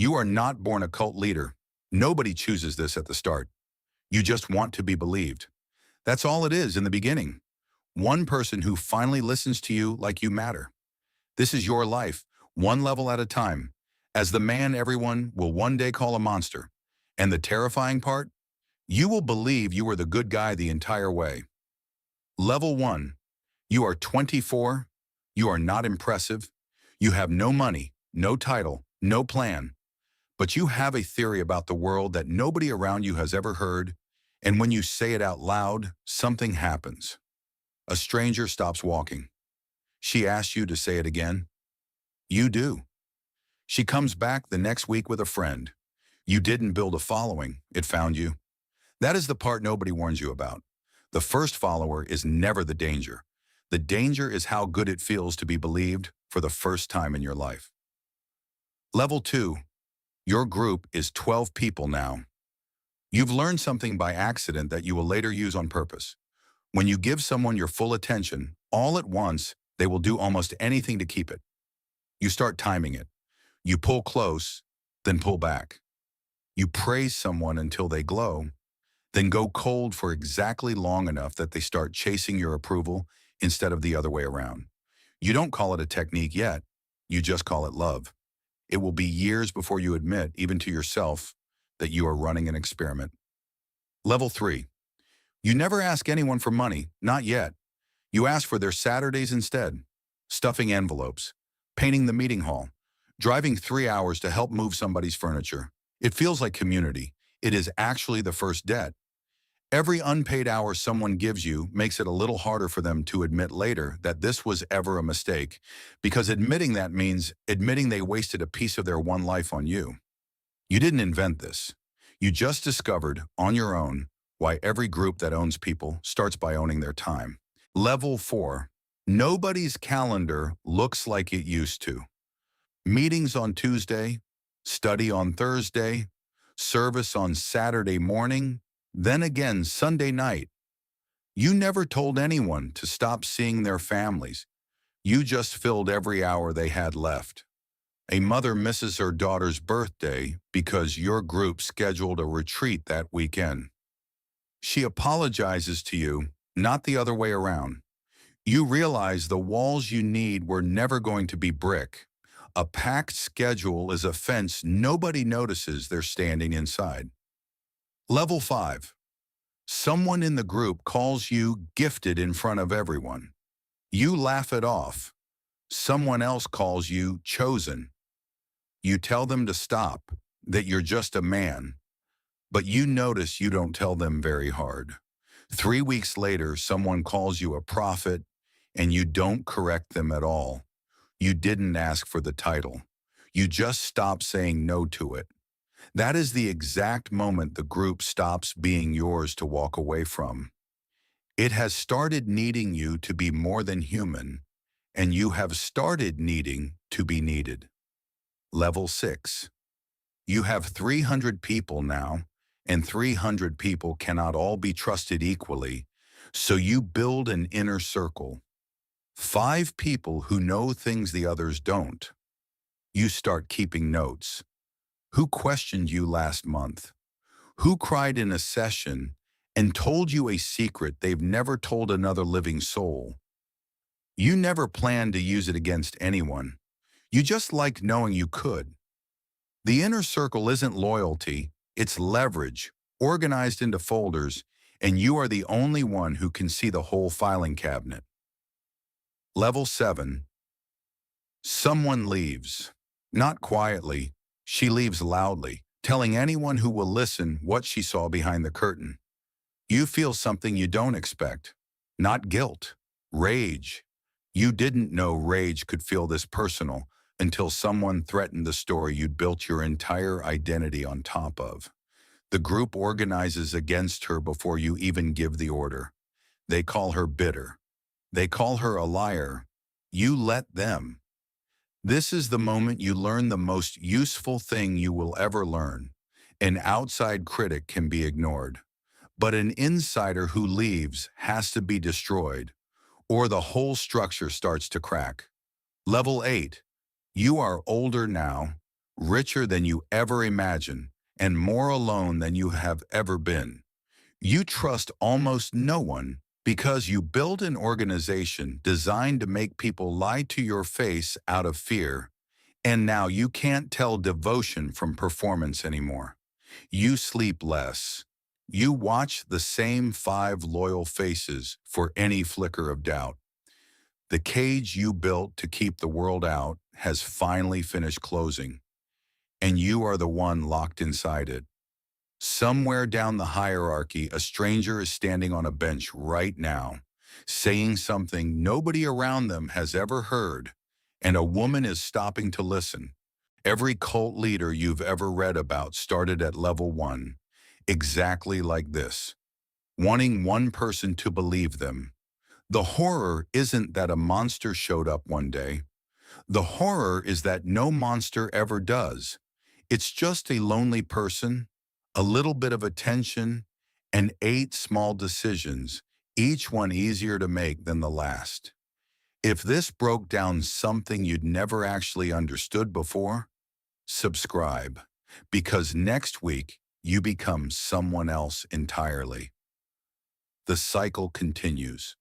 You are not born a cult leader. Nobody chooses this at the start. You just want to be believed. That's all it is in the beginning. One person who finally listens to you like you matter. This is your life, one level at a time. As the man everyone will one day call a monster. And the terrifying part? You will believe you were the good guy the entire way. Level 1. You are 24. You are not impressive. You have no money, no title, no plan. But you have a theory about the world that nobody around you has ever heard, and when you say it out loud, something happens. A stranger stops walking. She asks you to say it again. You do. She comes back the next week with a friend. You didn't build a following, it found you. That is the part nobody warns you about. The first follower is never the danger. The danger is how good it feels to be believed for the first time in your life. Level 2. Your group is 12 people now. You've learned something by accident that you will later use on purpose. When you give someone your full attention, all at once, they will do almost anything to keep it. You start timing it. You pull close, then pull back. You praise someone until they glow, then go cold for exactly long enough that they start chasing your approval instead of the other way around. You don't call it a technique yet. You just call it love. It will be years before you admit, even to yourself, that you are running an experiment. Level 3. You never ask anyone for money, not yet. You ask for their Saturdays instead. Stuffing envelopes, painting the meeting hall, driving 3 hours to help move somebody's furniture. It feels like community. It is actually the first debt. Every unpaid hour someone gives you makes it a little harder for them to admit later that this was ever a mistake, because admitting that means admitting they wasted a piece of their one life on you. You didn't invent this. You just discovered, on your own, why every group that owns people starts by owning their time. Level 4. Nobody's calendar looks like it used to. Meetings on Tuesday, study on Thursday, service on Saturday morning, then again Sunday night. You never told anyone to stop seeing their families. You just filled every hour they had left. A mother misses her daughter's birthday because your group scheduled a retreat that weekend. She apologizes to you, not the other way around. You realize the walls you need were never going to be brick. A packed schedule is a fence nobody notices they're standing inside. Level 5. Someone in the group calls you gifted in front of everyone. You laugh it off. Someone else calls you chosen. You tell them to stop, that you're just a man. But you notice you don't tell them very hard. 3 weeks later, someone calls you a prophet, and you don't correct them at all. You didn't ask for the title. You just stop saying no to it. That is the exact moment the group stops being yours to walk away from. It has started needing you to be more than human, and you have started needing to be needed. Level 6. You have 300 people now, and 300 people cannot all be trusted equally, so you build an inner circle. 5 people who know things the others don't. You start keeping notes. Who questioned you last month? Who cried in a session and told you a secret they've never told another living soul? You never planned to use it against anyone. You just liked knowing you could. The inner circle isn't loyalty, it's leverage, organized into folders, and you are the only one who can see the whole filing cabinet. Level 7. Someone leaves. Not quietly. She leaves loudly, telling anyone who will listen what she saw behind the curtain. You feel something you don't expect. Not guilt. Rage. You didn't know rage could feel this personal until someone threatened the story you'd built your entire identity on top of. The group organizes against her before you even give the order. They call her bitter. They call her a liar. You let them. This is the moment you learn the most useful thing you will ever learn. An outside critic can be ignored, but an insider who leaves has to be destroyed, or the whole structure starts to crack. Level 8. You are older now, richer than you ever imagined, and more alone than you have ever been. You trust almost no one because you built an organization designed to make people lie to your face out of fear, and now you can't tell devotion from performance anymore. You sleep less. You watch the same 5 loyal faces for any flicker of doubt. The cage you built to keep the world out has finally finished closing, and you are the one locked inside it. Somewhere down the hierarchy, a stranger is standing on a bench right now, saying something nobody around them has ever heard, and a woman is stopping to listen. Every cult leader you've ever read about started at level 1, exactly like this, wanting one person to believe them. The horror isn't that a monster showed up one day. The horror is that no monster ever does. It's just a lonely person, a little bit of attention, and 8 small decisions, each one easier to make than the last. If this broke down something you'd never actually understood before, subscribe, because next week you become someone else entirely. The cycle continues.